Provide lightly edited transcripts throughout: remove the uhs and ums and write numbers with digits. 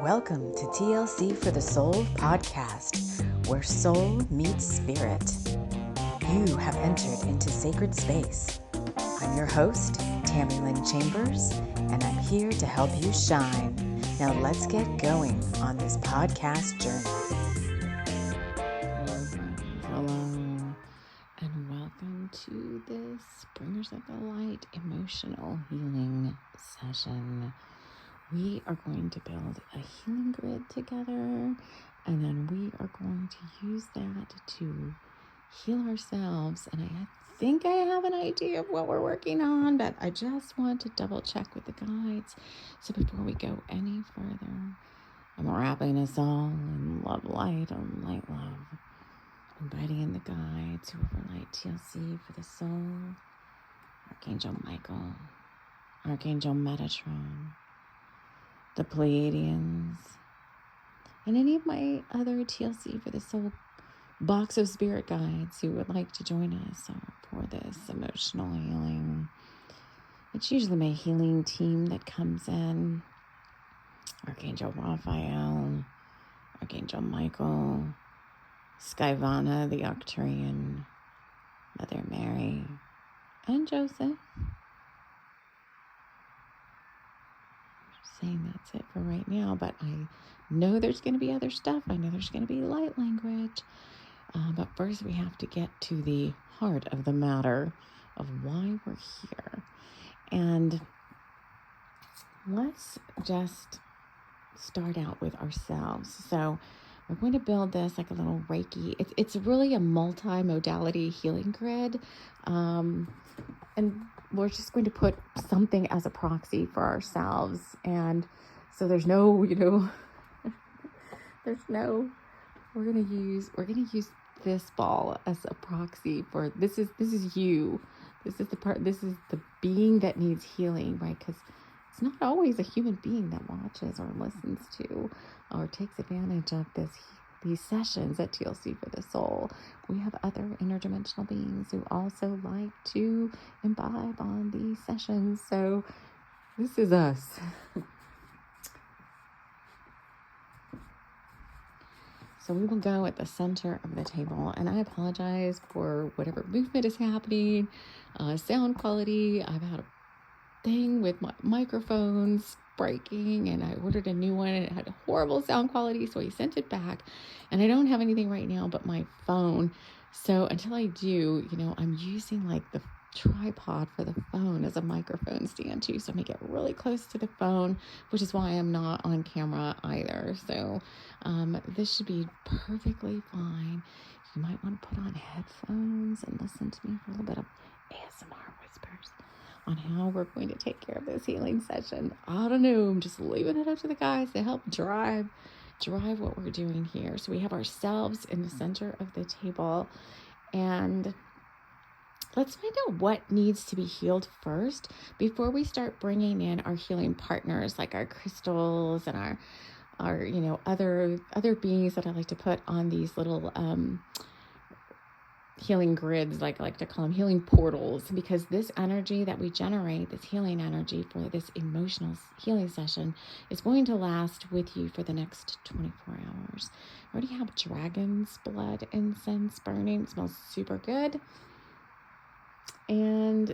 Welcome to TLC for the Soul podcast, where soul meets spirit. You have entered into sacred space. I'm your host, TAMI Chambers, and I'm here to help you shine. Now let's get going on this podcast journey. Hello, and welcome to this Bringers of the Light emotional healing session. We are going to build a healing grid together, and then we are going to use that to heal ourselves. And I think I have an idea of what we're working on, but I just want to double check with the guides. So before we go any further, I'm wrapping us all in love light on light love, inviting in the guides who overlight TLC for the soul, Archangel Michael, Archangel Metatron, the Pleiadians, and any of my other TLC for the soul box of spirit guides who would like to join us for this emotional healing. It's usually my healing team that comes in: Archangel Raphael, Archangel Michael, Skyvana the Octarian, Mother Mary, and Joseph. Saying that's it for right now, but I know there's going to be other stuff. I know there's going to be light language. But first we have to get to the heart of the matter of why we're here. And let's just start out with ourselves. So we're going to build this like a little Reiki. It's really a multi-modality healing grid. And we're just going to put something as a proxy for ourselves. And so there's no, we're going to use this ball as a proxy for, this is you. This is the being that needs healing, right? Because it's not always a human being that watches or listens to or takes advantage of these sessions at TLC for the soul. We have other interdimensional beings who also like to imbibe on these sessions. So this is us. So we will go at the center of the table, and I apologize for whatever movement is happening, sound quality. I've had a thing with my microphones breaking, and I ordered a new one and it had horrible sound quality, so I sent it back, and I don't have anything right now but my phone. So until I do, I'm using like the tripod for the phone as a microphone stand too, so I make it really close to the phone, which is why I'm not on camera either. So this should be perfectly fine. You might want to put on headphones and listen to me for a little bit of ASMR whispers on how we're going to take care of this healing session. I don't know, I'm just leaving it up to the guys to help drive what we're doing here. So we have ourselves in the center of the table, and let's find out what needs to be healed first before we start bringing in our healing partners, like our crystals and our other beings that I like to put on these little healing grids, like I like to call them healing portals, because this energy that we generate, this healing energy for this emotional healing session, is going to last with you for the next 24 hours. I already have dragon's blood incense burning. It smells super good. And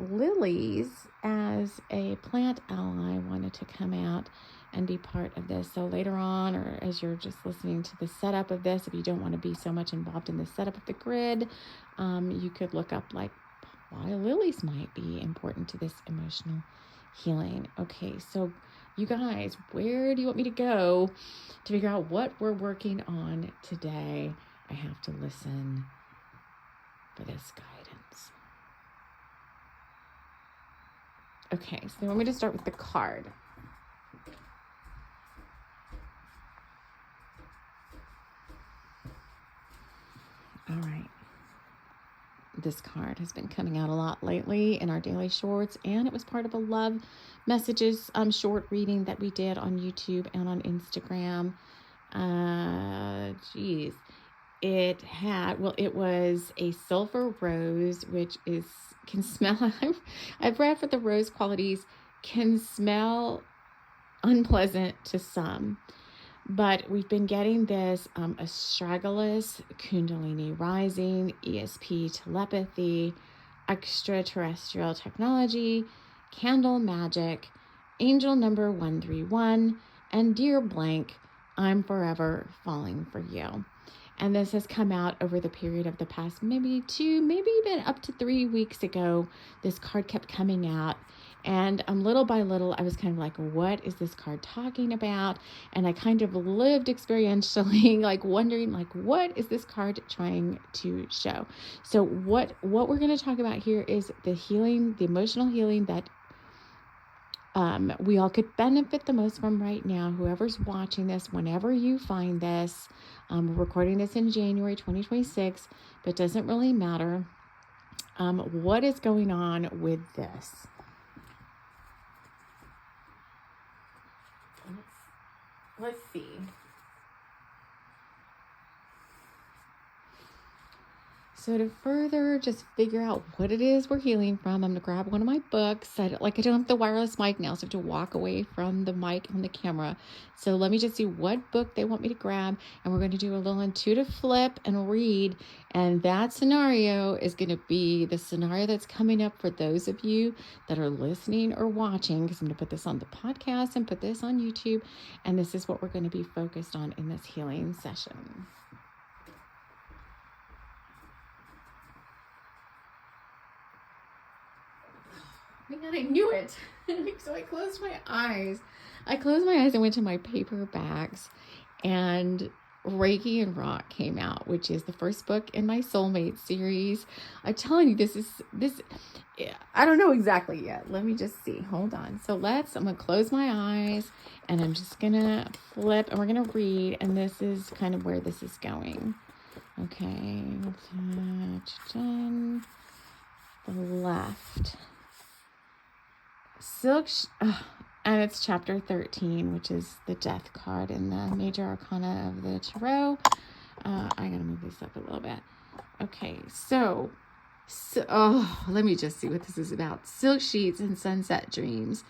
lilies, as a plant ally, wanted to come out and be part of this. So later on, or as you're just listening to the setup of this, if you don't want to be so much involved in the setup of the grid, you could look up like why lilies might be important to this emotional healing. Okay, so you guys, where do you want me to go to figure out what we're working on today? I have to listen for this guidance. Okay, so you want me to start with the card. All right. This card has been coming out a lot lately in our daily shorts, and it was part of a love messages short reading that we did on YouTube and on Instagram. It was a silver rose, which can smell. I've read for the rose qualities, can smell unpleasant to some. But we've been getting this astragalus, kundalini rising, ESP telepathy, extraterrestrial technology, candle magic, angel number 131, and dear blank, I'm forever falling for you. And this has come out over the period of the past maybe 2, maybe even up to 3 weeks ago. This card kept coming out. And little by little, I was kind of like, what is this card talking about? And I kind of lived experientially, like wondering, like, what is this card trying to show? So what we're going to talk about here is the healing, the emotional healing that we all could benefit the most from right now. Whoever's watching this, whenever you find this, we're recording this in January 2026, but it doesn't really matter. What is going on with this? Let's see. So to further just figure out what it is we're healing from, I'm going to grab one of my books. I don't have the wireless mic now, so I have to walk away from the mic on the camera. So let me just see what book they want me to grab, and we're going to do a little intuitive flip and read. And that scenario is going to be the scenario that's coming up for those of you that are listening or watching, because I'm going to put this on the podcast and put this on YouTube. And this is what we're going to be focused on in this healing session. Man, I knew it. So I closed my eyes. And went to my paperbacks, and Reiki and Rock came out, which is the first book in my Soulmate series. I'm telling you, this. I don't know exactly yet. Let me just see. Hold on. So I'm going to close my eyes, and I'm just going to flip, and we're going to read, and this is kind of where this is going. Okay. Done. The left. And it's chapter 13, which is the death card in the major arcana of the tarot. I gotta move this up a little bit. Okay, so let me just see what this is about. Silk sheets and sunset dreams.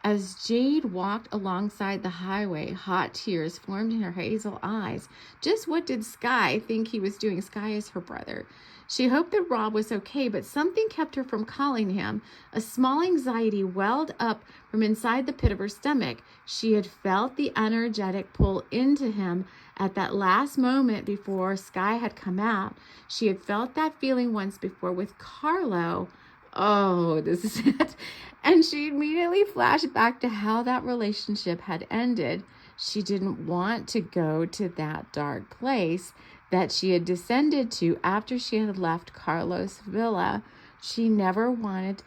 As Jade walked alongside the highway, hot tears formed in her hazel eyes. Just what did Sky think he was doing? Sky is her brother. She hoped that Rob was okay, but something kept her from calling him. A small anxiety welled up from inside the pit of her stomach. She had felt the energetic pull into him at that last moment before Sky had come out. She had felt that feeling once before with Carlo. Oh, this is it. And she immediately flashed back to how that relationship had ended. She didn't want to go to that dark place that she had descended to after she had left Carlo's villa. She never wanted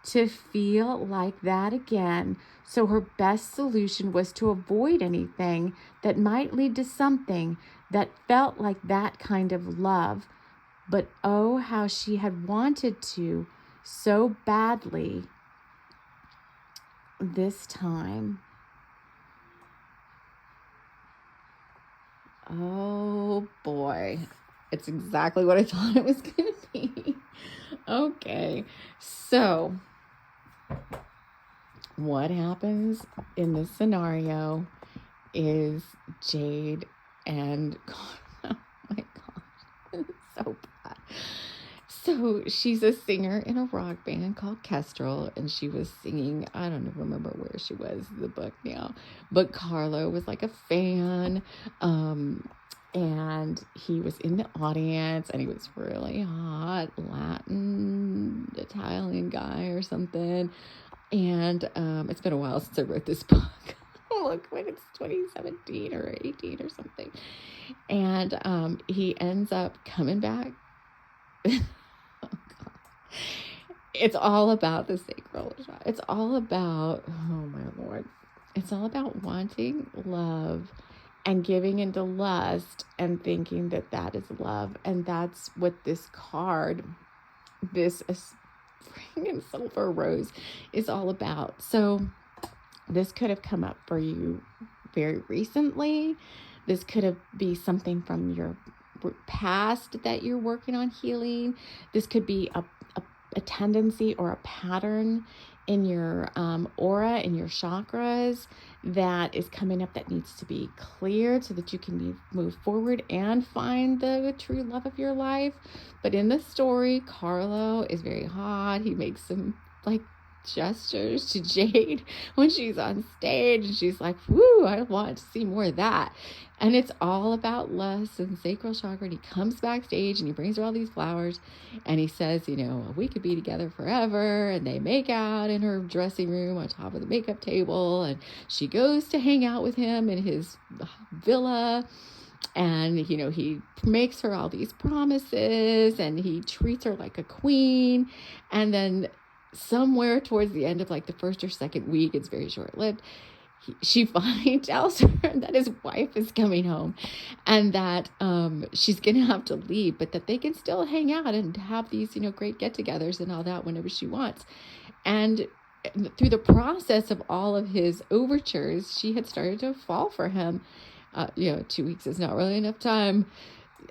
to feel like that again. So her best solution was to avoid anything that might lead to something that felt like that kind of love. But oh, how she had wanted to so badly this time. Oh boy, it's exactly what I thought it was going to be. Okay, so what happens in this scenario is Jade and oh my gosh, it's so bad. So she's a singer in a rock band called Kestrel, and she was singing, I don't remember where she was in the book now, but Carlo was like a fan, and he was in the audience, and he was really hot, Latin, Italian guy or something, and it's been a while since I wrote this book. Look, when it's 2017 or 18 or something, and he ends up coming back. It's all about the sacral shot. It's all about, oh my Lord, it's all about wanting love and giving into lust and thinking that that is love. And that's what this card, this freaking silver rose, is all about. So this could have come up for you very recently. This could be something from your past that you're working on healing. This could be a tendency or a pattern in your aura, in your chakras, that is coming up that needs to be cleared so that you can move forward and find the true love of your life. But in the story, Carlo is very hot. He makes some like gestures to Jade when she's on stage, and she's like, woo, I want to see more of that. And it's all about lust and sacral chakra. And he comes backstage and he brings her all these flowers and he says, we could be together forever. And they make out in her dressing room on top of the makeup table, and she goes to hang out with him in his villa. And, he makes her all these promises and he treats her like a queen. And then somewhere towards the end of like the first or second week, it's very short-lived, she finally tells her that his wife is coming home and that she's going to have to leave, but that they can still hang out and have these, great get-togethers and all that whenever she wants. And through the process of all of his overtures, she had started to fall for him. 2 weeks is not really enough time.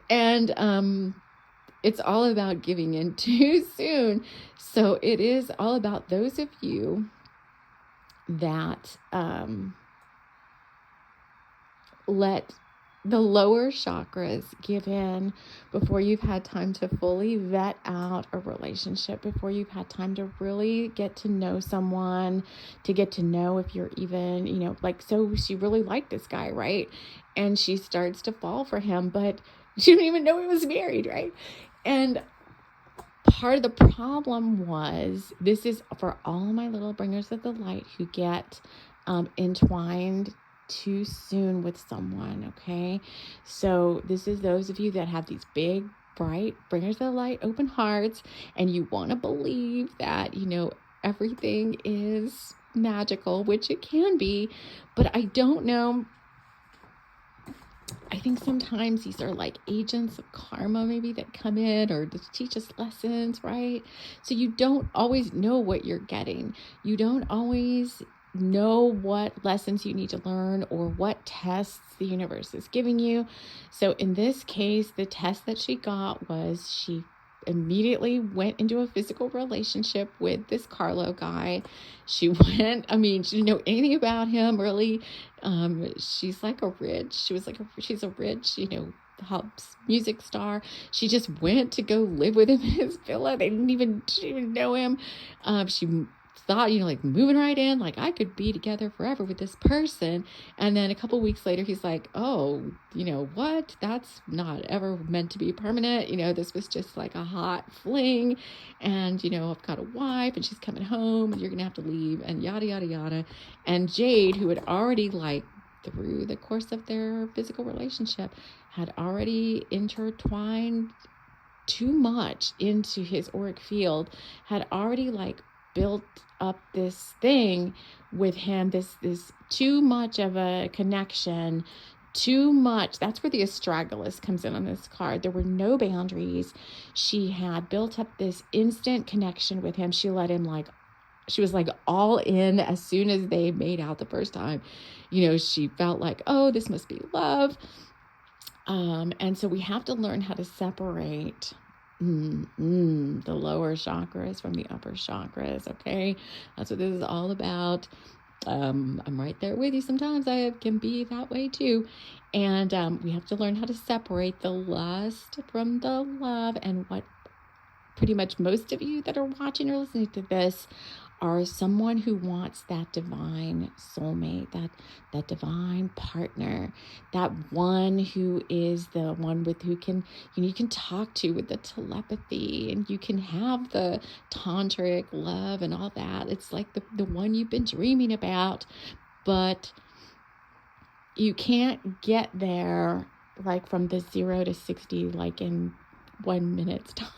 And it's all about giving in too soon. So it is all about those of you that let the lower chakras give in before you've had time to fully vet out a relationship, before you've had time to really get to know someone, to get to know if you're even, so she really liked this guy, right? And she starts to fall for him, but she didn't even know he was married, right? And part of the problem was, this is for all my little bringers of the light who get entwined too soon with someone, okay? So this is those of you that have these big, bright bringers of the light, open hearts, and you want to believe that, everything is magical, which it can be, but I don't know. I think sometimes these are like agents of karma maybe that come in or to teach us lessons, right? So you don't always know what you're getting. You don't always know what lessons you need to learn or what tests the universe is giving you. So in this case, the test that she got was she immediately went into a physical relationship with this Carlo guy. She didn't know anything about him really. She's a rich, music star. She just went to go live with him in his villa. She didn't even know him. She thought, moving right in, like I could be together forever with this person. And then a couple weeks later, he's like, oh, what? That's not ever meant to be permanent. This was just like a hot fling. And, I've got a wife and she's coming home and you're going to have to leave and yada, yada, yada. And Jade, who had already through the course of their physical relationship, had already intertwined too much into his auric field, had already built up this thing with him, this too much of a connection, too much. That's where the astragalus comes in on this card. There were no boundaries. She had built up this instant connection with him. She let him she was all in as soon as they made out the first time. She felt like, oh, this must be love. And so we have to learn how to separate the lower chakras from the upper chakras. Okay. That's what this is all about. I'm right there with you. Sometimes I can be that way too. And, we have to learn how to separate the lust from the love. And what pretty much most of you that are watching or listening to this are someone who wants that divine soulmate, that divine partner, that one who is the one with who can, you can talk to with the telepathy, and you can have the tantric love and all that. It's like the one you've been dreaming about, but you can't get there from the 0 to 60 in 1 minute's time.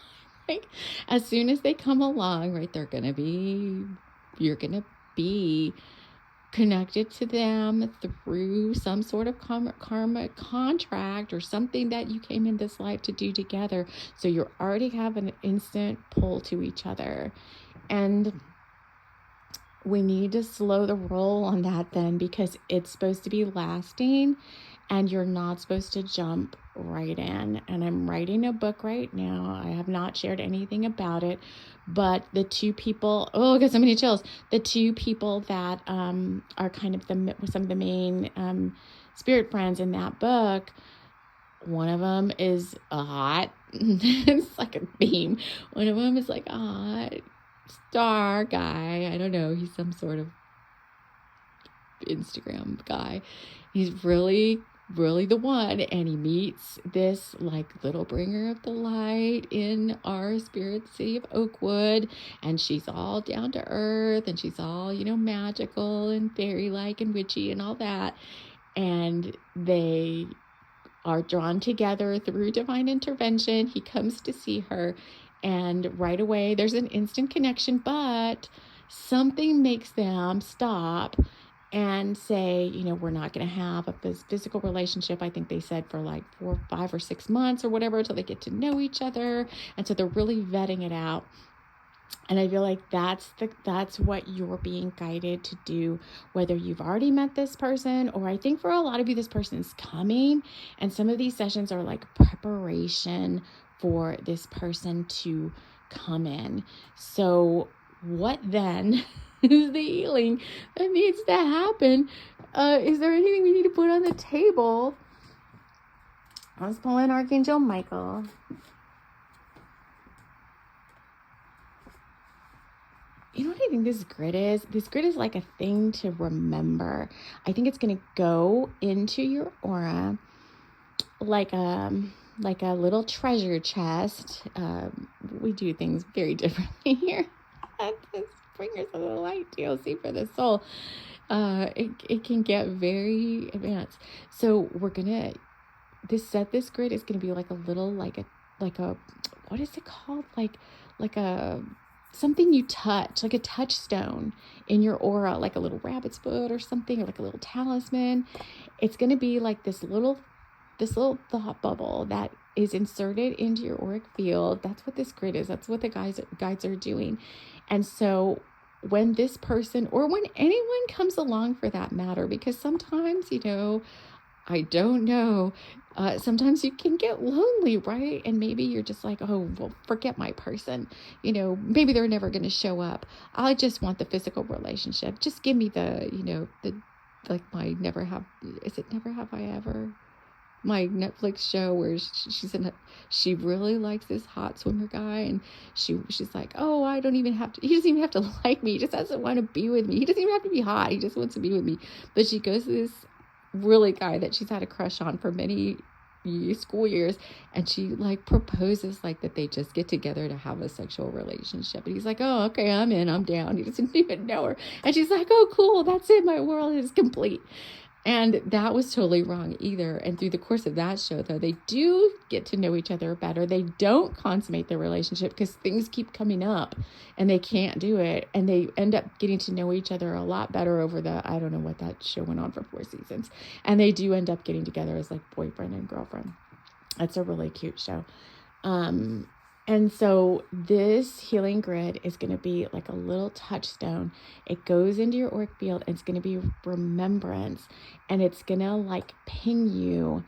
As soon as they come along, right, you're going to be connected to them through some sort of karma contract or something that you came in this life to do together. So you already have an instant pull to each other. And we need to slow the roll on that then, because it's supposed to be lasting. and you're not supposed to jump right in. And I'm writing a book right now. I have not shared anything about it, but the two people, I got so many chills. The two people that are kind of some of the main spirit friends in that book, one of them is a hot, it's like a theme. One of them is like a hot star guy. I don't know. He's some sort of Instagram guy. He's really the one, and he meets this like little bringer of the light in our spirit city of Oakwood, and she's all down to earth, and she's all, magical and fairy-like and witchy and all that, and they are drawn together through divine intervention. He comes to see her, and right away there's an instant connection, but something makes them stop and say, we're not going to have a physical relationship. I think they said for like 4, 5, or 6 months or whatever, until they get to know each other. And so they're really vetting it out. And I feel like that's what you're being guided to do, whether you've already met this person, or I think for a lot of you, this person is coming, and some of these sessions are like preparation for this person to come in. So what then is the healing that needs to happen? Is there anything we need to put on the table? Let's pull in Archangel Michael. You know what I think this grid is? This grid is like a thing to remember. I think it's going to go into your aura like a little treasure chest. We do things very differently here at this Bringers of the Light TOC for the soul. It can get very advanced. So we're gonna this grid is gonna be like a little like a what is it called? Like a something you touch, like a touchstone in your aura, like a little rabbit's foot or something, or like a little talisman. It's gonna be like this little thought bubble that is inserted into your auric field. That's what this grid is. That's what the guides are doing. And so when this person, or when anyone comes along for that matter, because sometimes, I don't know, sometimes you can get lonely, right? And maybe you're just like, oh, well, forget my person. Maybe they're never going to show up. I just want the physical relationship. Just give me the my never have, is it Never Have I Ever? My Netflix show where she really likes this hot swimmer guy, and she's like, oh, he doesn't even have to like me. He just doesn't want to be with me. He doesn't even have to be hot. He just wants to be with me. But she goes to this really guy that she's had a crush on for many school years, and she like proposes like that they just get together to have a sexual relationship, and he's like, oh, okay, I'm in, I'm down. He doesn't even know her, and she's like, oh, cool, that's it, my world is complete. And that was totally wrong either. And through the course of that show, though, they do get to know each other better. They don't consummate their relationship because things keep coming up and they can't do it. And they end up getting to know each other a lot better over I don't know what that show went on for 4 seasons. And they do end up getting together as like boyfriend and girlfriend. It's a really cute show. And so this healing grid is going to be like a little touchstone. It goes into your auric field. It's going to be remembrance, and it's going to like ping you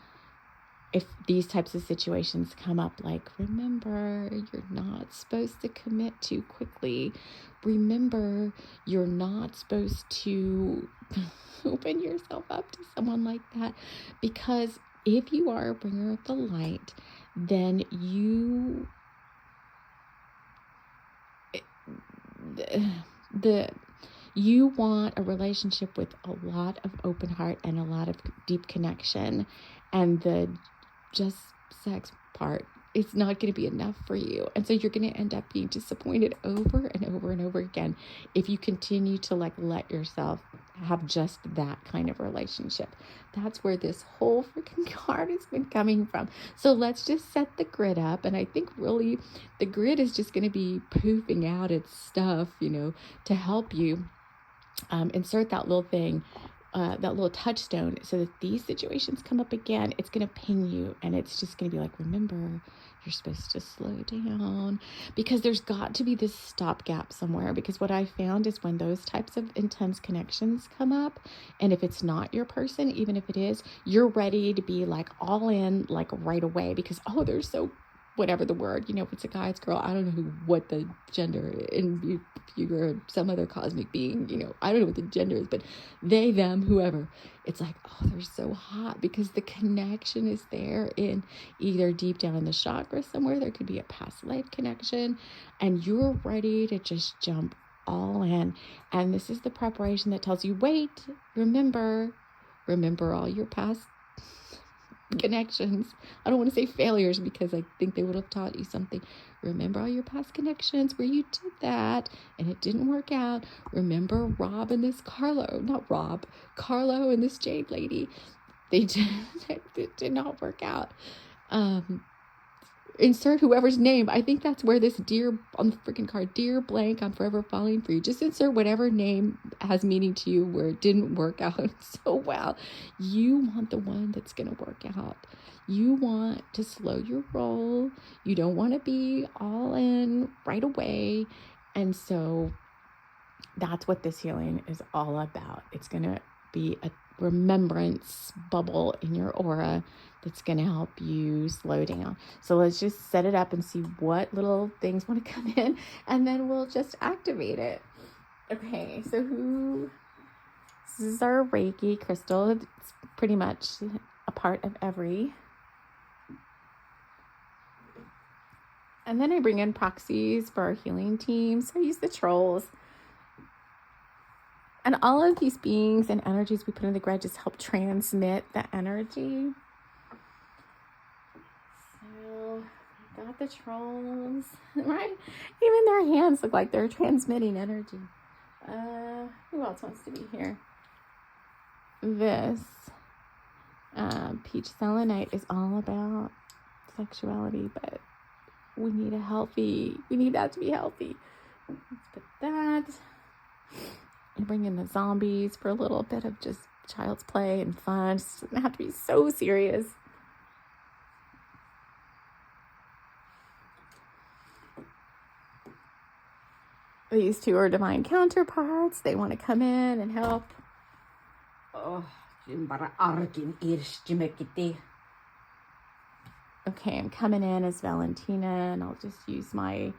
if these types of situations come up, like, remember, you're not supposed to commit too quickly. Remember, you're not supposed to open yourself up to someone like that, because if you are a bringer of the light, then you want a relationship with a lot of open heart and a lot of deep connection, and the just sex part, it's not going to be enough for you. And so you're going to end up being disappointed over and over and over again if you continue to like let yourself have just that kind of relationship. That's where this whole freaking card has been coming from. So let's just set the grid up. And I think really the grid is just going to be poofing out its stuff, to help you insert that little thing. that little touchstone, so that these situations come up again, it's going to ping you, and it's just going to be like, remember, you're supposed to slow down, because there's got to be this stopgap somewhere. Because what I found is when those types of intense connections come up, and if it's not your person, even if it is, you're ready to be like all in, like right away, because, oh, they're so, whatever the word, if it's a guy, it's girl, I don't know what the gender, and you're some other cosmic being, I don't know what the gender is, but they, them, whoever, it's like, oh, they're so hot, because the connection is there in either deep down in the chakra somewhere. There could be a past life connection, and you're ready to just jump all in. And this is the preparation that tells you, wait, remember all your past connections. I don't want to say failures, because I think they would have taught you something. Remember all your past connections where you did that and it didn't work out. Remember Carlo and this Jade lady. It did not work out. Insert whoever's name. I think that's where this dear on the freaking card, dear blank, I'm forever falling for you. Just insert whatever name has meaning to you where it didn't work out so well. You want the one that's going to work out. You want to slow your roll. You don't want to be all in right away. And so that's what this healing is all about. It's going to be a remembrance bubble in your aura that's going to help you slow down. So let's just set it up and see what little things want to come in, and then we'll just activate it. Okay, so this is our Reiki crystal. It's pretty much a part of every. And then I bring in proxies for our healing team. So I use the trolls. And all of these beings and energies we put in the grid just help transmit the energy. So we got the trolls, right? Even their hands look like they're transmitting energy. Who else wants to be here? This peach selenite is all about sexuality, but we need that to be healthy. Let's put that. And bring in the zombies for a little bit of just child's play and fun. It doesn't have to be so serious. These two are divine counterparts. They want to come in and help. Okay, I'm coming in as Valentina, and I'll just use my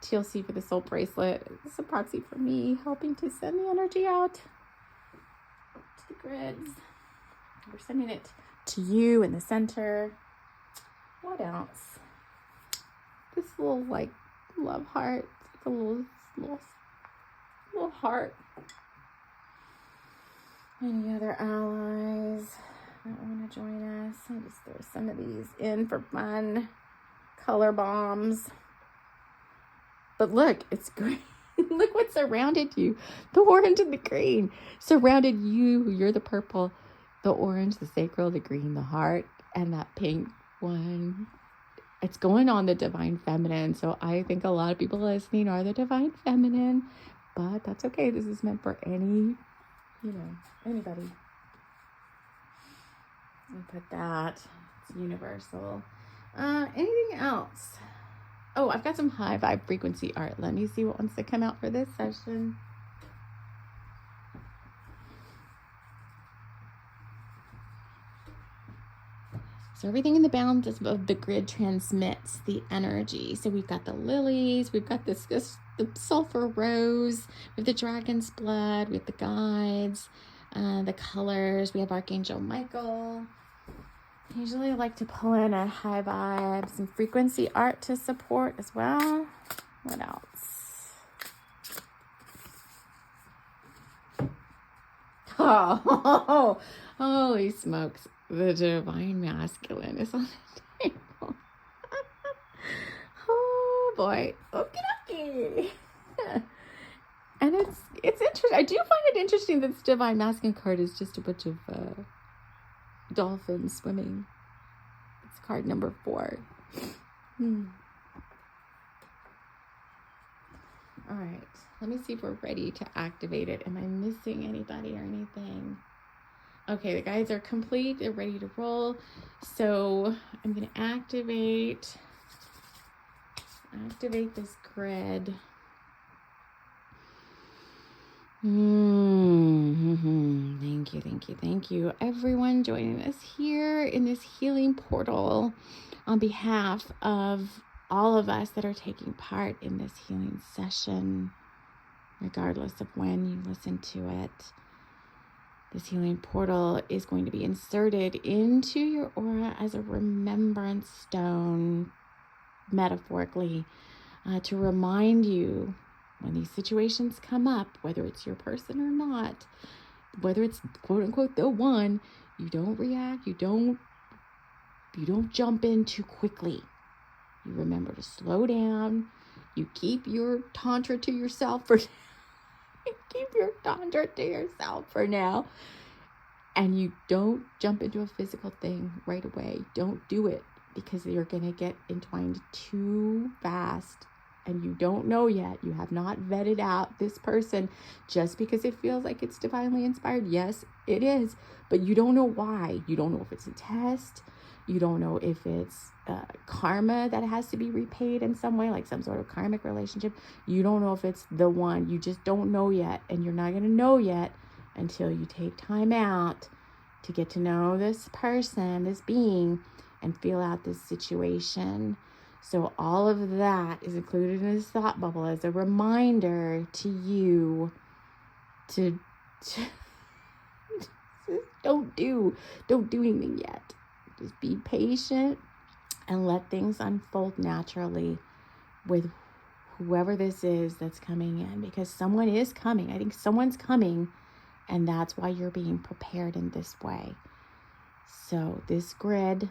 TLC for the soul bracelet. It's a proxy for me, helping to send the energy out to the grids. We're sending it to you in the center. What else? This little love heart. It's like a little heart. Any other allies that want to join us? I'll just throw some of these in for fun. Color bombs. But look, it's green. Look what surrounded you. The orange and the green surrounded you. You're the purple, the orange, the sacral, the green, the heart, and that pink one. It's going on the divine feminine. So I think a lot of people listening are the divine feminine, but that's okay. This is meant for anybody. I'll put that. It's universal. Anything else? Oh, I've got some high vibe frequency art. Let me see what wants to come out for this session. So everything in the balance of the grid transmits the energy. So we've got the lilies, we've got the sulfur rose, we have the dragon's blood, we have the guides, the colors, we have Archangel Michael. Usually I like to pull in a high vibe, some frequency art to support as well. What else? Oh, holy smokes. The divine masculine is on the table. Oh boy. Okay. And it's interesting. I do find it interesting that this divine masculine card is just a bunch of dolphins swimming. It's card number 4. All right. Let me see if we're ready to activate it. Am I missing anybody or anything? Okay, the guides are complete. They're ready to roll. So I'm going to activate this grid. Thank you. Everyone joining us here in this healing portal on behalf of all of us that are taking part in this healing session, regardless of when you listen to it. This healing portal is going to be inserted into your aura as a remembrance stone, metaphorically, to remind you when these situations come up, whether it's your person or not, whether it's quote unquote the one, you don't react, you don't jump in too quickly. You remember to slow down. You keep your tantra to yourself for now. And you don't jump into a physical thing right away. Don't do it, because you're going to get entwined too fast. And you don't know yet. You have not vetted out this person just because it feels like it's divinely inspired. Yes, it is. But you don't know why. You don't know if it's a test. You don't know if it's karma that has to be repaid in some way, like some sort of karmic relationship. You don't know if it's the one. You just don't know yet. And you're not going to know yet until you take time out to get to know this person, this being, and feel out this situation. So all of that is included in this thought bubble as a reminder to you to don't do anything yet. Just be patient and let things unfold naturally with whoever this is that's coming in, because someone is coming. I think someone's coming, and that's why you're being prepared in this way. So this grid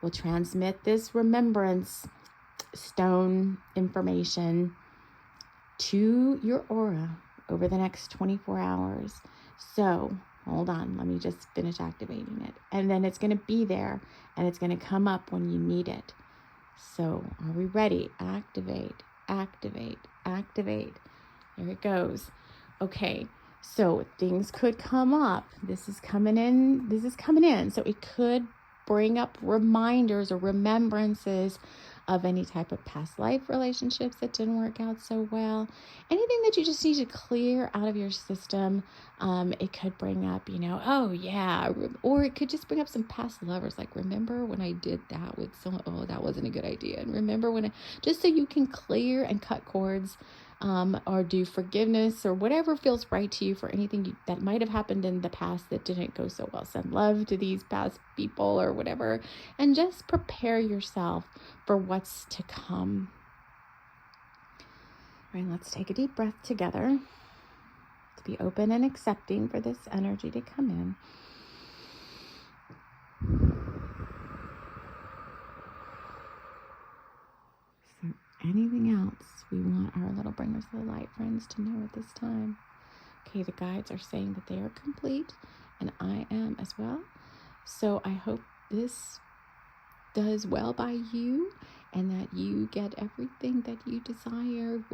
will transmit this remembrance stone information to your aura over the next 24 hours. So hold on, let me just finish activating it. And then it's going to be there, and it's going to come up when you need it. So are we ready? Activate. There it goes. Okay. So things could come up. This is coming in. So it could bring up reminders or remembrances of any type of past life relationships that didn't work out so well. Anything that you just need to clear out of your system. It could bring up, oh yeah, or it could just bring up some past lovers. Like, remember when I did that with someone? Oh, that wasn't a good idea. And remember when just so you can clear and cut cords. Or do forgiveness or whatever feels right to you for anything that might have happened in the past that didn't go so well. Send love to these past people or whatever, and just prepare yourself for what's to come. All right, let's take a deep breath together to be open and accepting for this energy to come in. Anything else we want our little bringers of the light friends to know at this time? Okay, the guides are saying that they are complete, and I am as well. So I hope this does well by you, and that you get everything that you desire.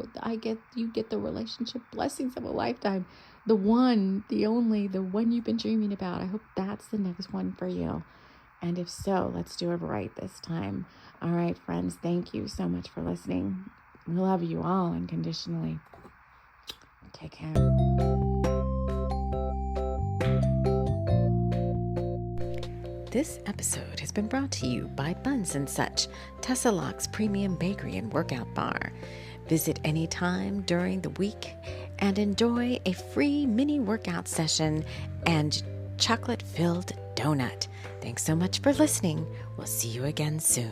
You get the relationship blessings of a lifetime. The one, the only, the one you've been dreaming about. I hope that's the next one for you. And if so, let's do it right this time. All right, friends, thank you so much for listening. We love you all unconditionally. Take care. This episode has been brought to you by Buns & Such, Tessa Locke's premium bakery and workout bar. Visit anytime during the week and enjoy a free mini workout session and chocolate-filled donut. Thanks so much for listening. We'll see you again soon.